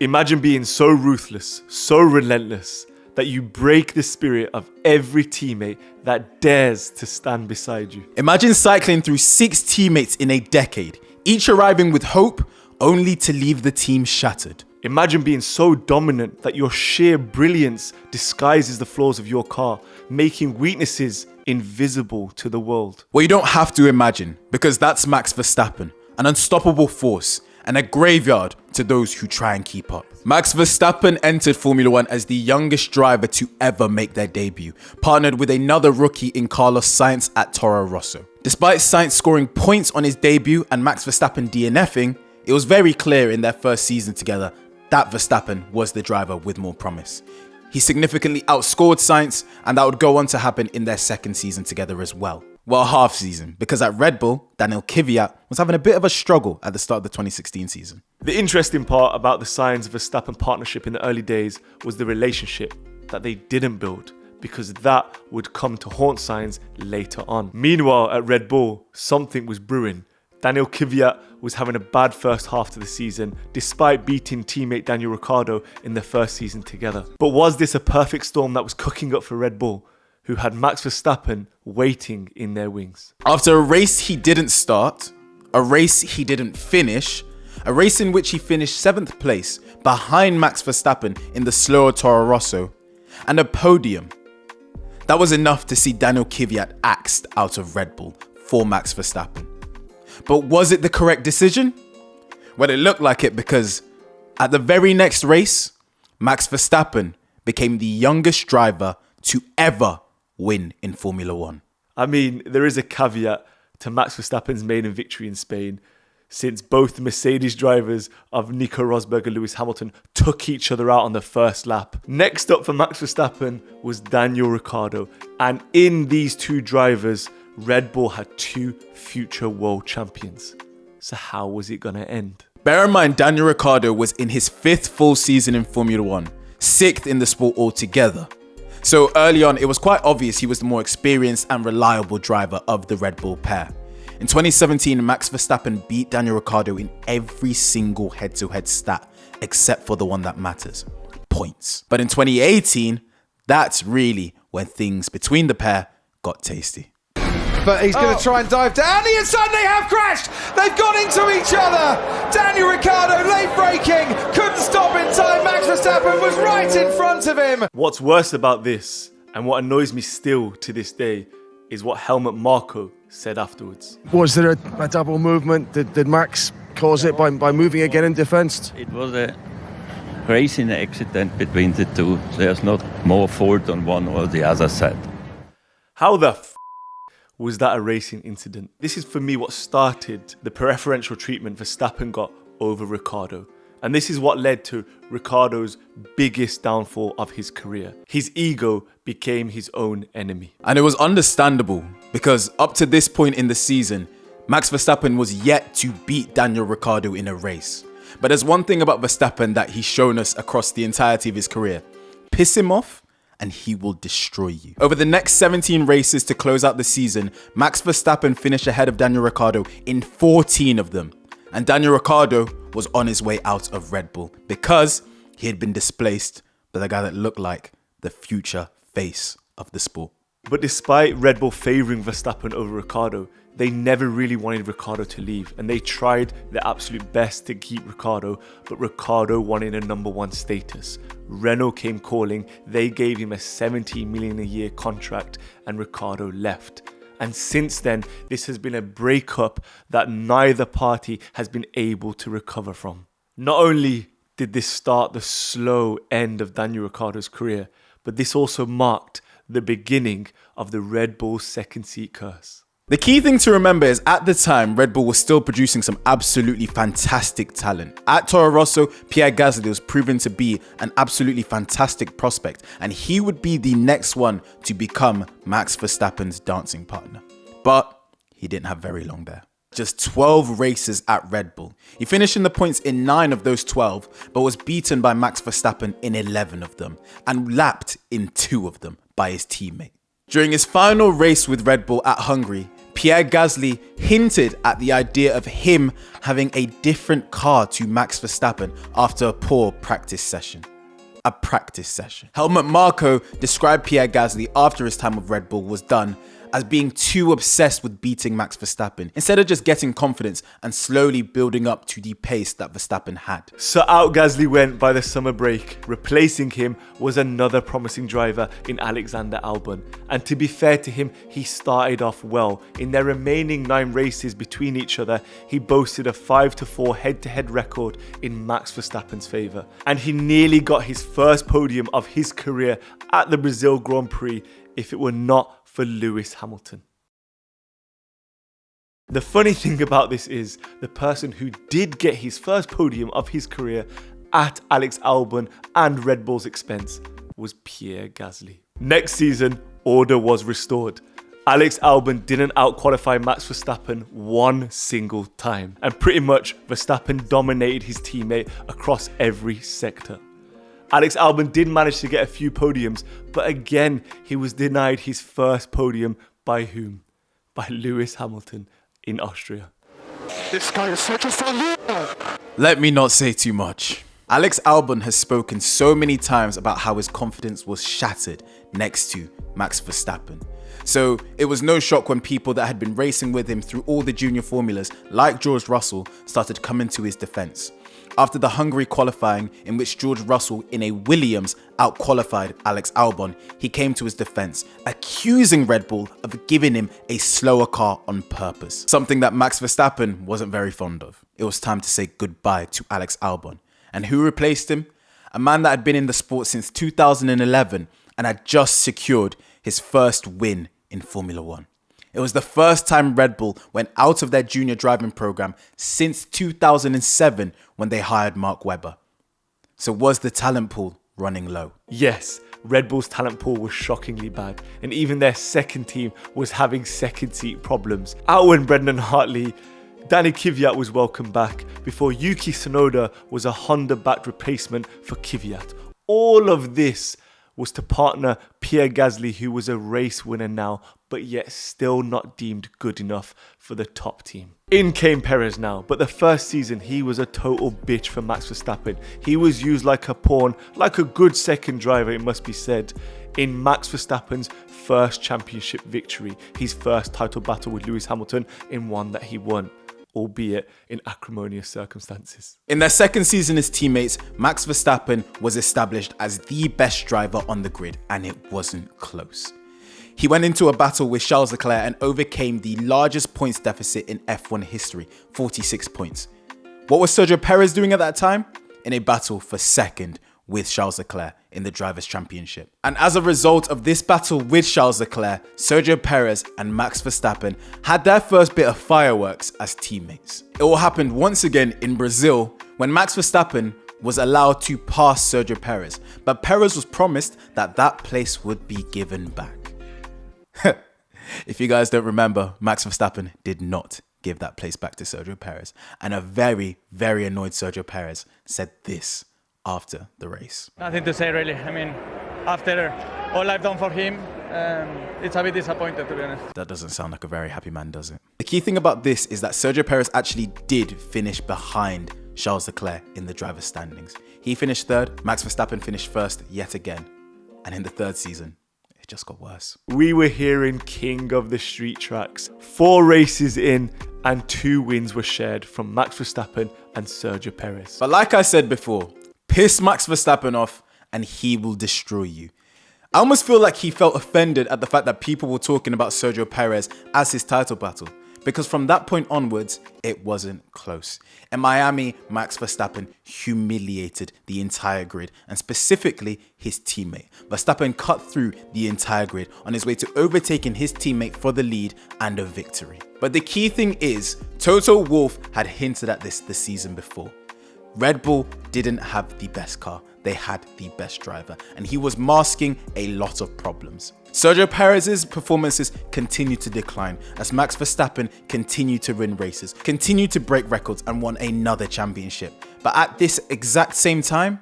Imagine being so ruthless, so relentless, that you break the spirit of every teammate that dares to stand beside you. Imagine cycling through 6 teammates in a decade, each arriving with hope, only to leave the team shattered. Imagine being so dominant that your sheer brilliance disguises the flaws of your car, making weaknesses invisible to the world. Well, you don't have to imagine, because that's Max Verstappen, an unstoppable force and a graveyard to those who try and keep up. Max Verstappen entered Formula 1 as the youngest driver to ever make their debut, partnered with another rookie in Carlos Sainz at Toro Rosso. Despite Sainz scoring points on his debut and Max Verstappen DNFing, it was very clear in their first season together that Verstappen was the driver with more promise. He significantly outscored Sainz, and that would go on to happen in their second season together as well. Well, half season, because at Red Bull, Daniel Kvyat was having a bit of a struggle at the start of the 2016 season. The interesting part about the Sainz-Verstappen partnership in the early days was the relationship that they didn't build, because that would come to haunt Sainz later on. Meanwhile, at Red Bull, something was brewing. Daniel Kvyat was having a bad first half to the season, despite beating teammate Daniel Ricciardo in their first season together. But was this a perfect storm that was cooking up for Red Bull, who had Max Verstappen waiting in their wings? After a race he didn't start, a race he didn't finish, a race in which he finished 7th place behind Max Verstappen in the slower Toro Rosso, and a podium, that was enough to see Daniel Kvyat axed out of Red Bull for Max Verstappen. But was it the correct decision? Well, it looked like it, because at the very next race, Max Verstappen became the youngest driver to ever win in Formula 1. I mean, there is a caveat to Max Verstappen's maiden victory in Spain, since both the Mercedes drivers of Nico Rosberg and Lewis Hamilton took each other out on the first lap. Next up for Max Verstappen was Daniel Ricciardo, and in these two drivers, Red Bull had 2 future world champions. So how was it going to end? Bear in mind, Daniel Ricciardo was in his 5th full season in Formula 1, 6th in the sport altogether. So early on, it was quite obvious he was the more experienced and reliable driver of the Red Bull pair. In 2017, Max Verstappen beat Daniel Ricciardo in every single head-to-head stat, except for the one that matters, points. But in 2018, that's really when things between the pair got tasty. But he's going to try and dive down. And suddenly have crashed. They've gone into each other. Daniel Ricciardo late braking. Couldn't stop in time. Max Verstappen was right in front of him. What's worse about this, and what annoys me still to this day, is what Helmut Marko said afterwards. Was there a double movement? Did Max cause it by moving again in defence? It was a racing accident between the two. There's not more fault on one or the other side. How the was that a racing incident? This is for me what started the preferential treatment Verstappen got over Ricciardo. And this is what led to Ricciardo's biggest downfall of his career. His ego became his own enemy. And it was understandable, because up to this point in the season, Max Verstappen was yet to beat Daniel Ricciardo in a race. But there's one thing about Verstappen that he's shown us across the entirety of his career. Piss him off, and he will destroy you. Over the next 17 races to close out the season, Max Verstappen finished ahead of Daniel Ricciardo in 14 of them. And Daniel Ricciardo was on his way out of Red Bull because he had been displaced by the guy that looked like the future face of the sport. But despite Red Bull favouring Verstappen over Ricciardo, they never really wanted Ricciardo to leave, and they tried their absolute best to keep Ricciardo, but Ricciardo wanted a number 1 status. Renault came calling, they gave him a 70 million a year contract, and Ricciardo left. And since then, this has been a breakup that neither party has been able to recover from. Not only did this start the slow end of Daniel Ricciardo's career, but this also marked the beginning of the Red Bull second seat curse. The key thing to remember is at the time, Red Bull was still producing some absolutely fantastic talent. At Toro Rosso, Pierre Gasly was proven to be an absolutely fantastic prospect, and he would be the next one to become Max Verstappen's dancing partner. But he didn't have very long there. Just 12 races at Red Bull. He finished in the points in 9 of those 12, but was beaten by Max Verstappen in 11 of them, and lapped in 2 of them by his teammate. During his final race with Red Bull at Hungary, Pierre Gasly hinted at the idea of him having a different car to Max Verstappen after a poor practice session. Helmut Marko described Pierre Gasly after his time with Red Bull was done as being too obsessed with beating Max Verstappen instead of just getting confidence and slowly building up to the pace that Verstappen had. So out Gasly went by the summer break. Replacing him was another promising driver in Alexander Albon. And to be fair to him, he started off well. In their remaining 9 races between each other, he boasted a 5-4 head-to-head record in Max Verstappen's favour. And he nearly got his first podium of his career at the Brazil Grand Prix if it were not for Lewis Hamilton. The funny thing about this is the person who did get his first podium of his career at Alex Albon and Red Bull's expense was Pierre Gasly. Next season, order was restored. Alex Albon didn't outqualify Max Verstappen one single time, and pretty much Verstappen dominated his teammate across every sector. Alex Albon did manage to get a few podiums, but again, he was denied his first podium by whom? By Lewis Hamilton in Austria. This guy is such a fun leader. Let me not say too much. Alex Albon has spoken so many times about how his confidence was shattered next to Max Verstappen. So it was no shock when people that had been racing with him through all the junior formulas, like George Russell, started coming to his defense. After the Hungary qualifying, in which George Russell in a Williams outqualified Alex Albon, he came to his defense, accusing Red Bull of giving him a slower car on purpose, something that Max Verstappen wasn't very fond of. It was time to say goodbye to Alex Albon. And who replaced him? A man that had been in the sport since 2011 and had just secured his first win in Formula 1. It was the first time Red Bull went out of their junior driving program since 2007 when they hired Mark Webber. So was the talent pool running low? Yes, Red Bull's talent pool was shockingly bad, and even their second team was having second seat problems. Out when Brendan Hartley, Danny Kvyat was welcomed back before Yuki Tsunoda was a Honda-backed replacement for Kvyat. All of this was to partner Pierre Gasly, who was a race winner now, but yet still not deemed good enough for the top team. In came Perez now, but the first season he was a total bitch for Max Verstappen. He was used like a pawn, like a good second driver it must be said, in Max Verstappen's first championship victory, his first title battle with Lewis Hamilton, in one that he won, albeit in acrimonious circumstances. In their second season as teammates, Max Verstappen was established as the best driver on the grid, and it wasn't close. He went into a battle with Charles Leclerc and overcame the largest points deficit in F1 history, 46 points. What was Sergio Perez doing at that time? In a battle for second with Charles Leclerc in the Drivers' Championship. And as a result of this battle with Charles Leclerc, Sergio Perez and Max Verstappen had their first bit of fireworks as teammates. It all happened once again in Brazil when Max Verstappen was allowed to pass Sergio Perez, but Perez was promised that that place would be given back. If you guys don't remember, Max Verstappen did not give that place back to Sergio Perez, and a very, very annoyed Sergio Perez said this after the race. Nothing to say really. I mean, after all I've done for him, it's a bit disappointed, to be honest. That doesn't sound like a very happy man, does it? The key thing about this is that Sergio Perez actually did finish behind Charles Leclerc in the driver's standings. He finished third, Max Verstappen finished first yet again. And in the third season, it just got worse. We were hearing king of the street tracks. 4 races in and 2 wins were shared from Max Verstappen and Sergio Perez. But like I said before, piss Max Verstappen off and he will destroy you. I almost feel like he felt offended at the fact that people were talking about Sergio Perez as his title battle, because from that point onwards, it wasn't close. In Miami, Max Verstappen humiliated the entire grid, and specifically his teammate. Verstappen cut through the entire grid on his way to overtaking his teammate for the lead and a victory. But the key thing is, Toto Wolff had hinted at this the season before. Red Bull didn't have the best car, they had the best driver, and he was masking a lot of problems. Sergio Perez's performances continued to decline as Max Verstappen continued to win races, continued to break records and won another championship. But at this exact same time,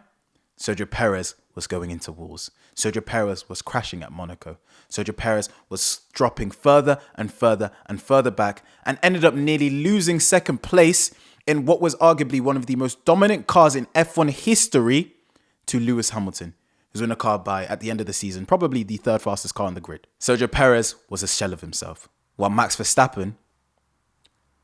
Sergio Perez was going into walls. Sergio Perez was crashing at Monaco. Sergio Perez was dropping further and further and further back and ended up nearly losing second place in what was arguably one of the most dominant cars in F1 history to Lewis Hamilton, who's in a car by, at the end of the season, probably the third fastest car on the grid. Sergio Perez was a shell of himself, while Max Verstappen,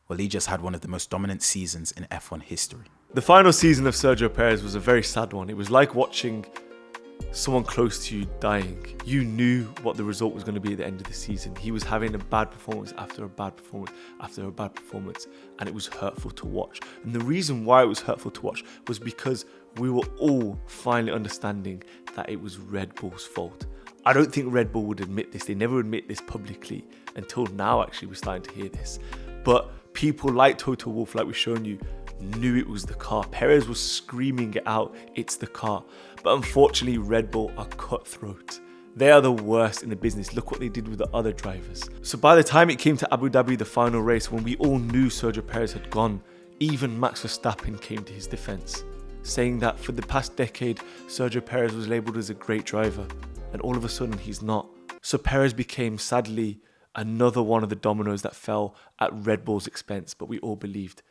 well, he just had one of the most dominant seasons in F1 history. The final season of Sergio Perez was a very sad one. It was like watching someone close to you dying. You knew what the result was going to be at the end of the season. He was having a bad performance after a bad performance after a bad performance, and it was hurtful to watch. And the reason why it was hurtful to watch was because we were all finally understanding that it was Red Bull's fault. I don't think Red Bull would admit this. They never admit this publicly until now. Actually, we're starting to hear this. But people like Toto Wolff, like we've shown you, knew it was the car. Perez was screaming it out, it's the car. But unfortunately, Red Bull are cutthroat. They are the worst in the business. Look what they did with the other drivers. So by the time it came to Abu Dhabi, the final race, when we all knew Sergio Perez had gone, even Max Verstappen came to his defense, saying that for the past decade, Sergio Perez was labeled as a great driver, and all of a sudden he's not. So Perez became, sadly, another one of the dominoes that fell at Red Bull's expense, but we all believed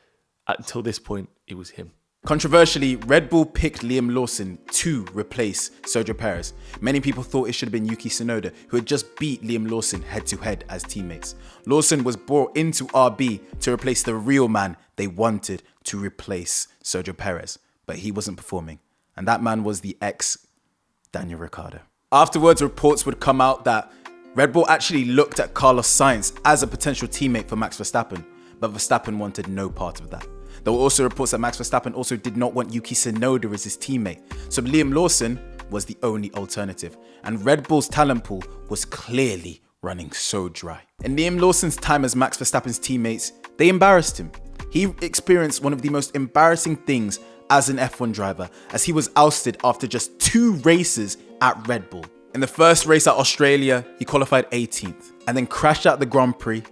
until this point it was him. Controversially, Red Bull picked Liam Lawson to replace Sergio Perez. Many people thought it should have been Yuki Tsunoda, who had just beat Liam Lawson head-to-head as teammates. Lawson was brought into RB to replace the real man they wanted to replace Sergio Perez, but he wasn't performing. And that man was the ex-Daniel Ricciardo. Afterwards, reports would come out that Red Bull actually looked at Carlos Sainz as a potential teammate for Max Verstappen, but Verstappen wanted no part of that. There were also reports that Max Verstappen also did not want Yuki Tsunoda as his teammate, so Liam Lawson was the only alternative, and Red Bull's talent pool was clearly running so dry. In Liam Lawson's time as Max Verstappen's teammates, they embarrassed him. He experienced one of the most embarrassing things as an F1 driver, as he was ousted after just 2 races at Red Bull. In the first race at Australia, he qualified 18th, and then crashed out the Grand Prix,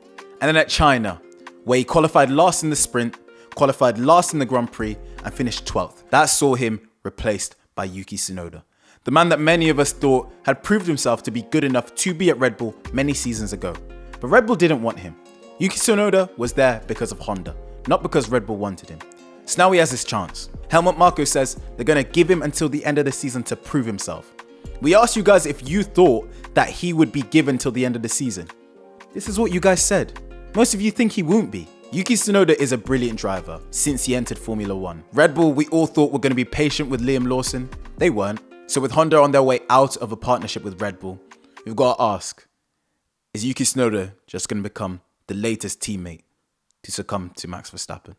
and then at China, where he qualified last in the sprint, qualified last in the Grand Prix, and finished 12th. That saw him replaced by Yuki Tsunoda, the man that many of us thought had proved himself to be good enough to be at Red Bull many seasons ago. But Red Bull didn't want him. Yuki Tsunoda was there because of Honda, not because Red Bull wanted him. So now he has his chance. Helmut Marko says they're going to give him until the end of the season to prove himself. We asked you guys if you thought that he would be given till the end of the season. This is what you guys said. Most of you think he won't be. Yuki Tsunoda is a brilliant driver since he entered Formula 1. Red Bull, we all thought were going to be patient with Liam Lawson. They weren't. So with Honda on their way out of a partnership with Red Bull, we've got to ask, is Yuki Tsunoda just going to become the latest teammate to succumb to Max Verstappen?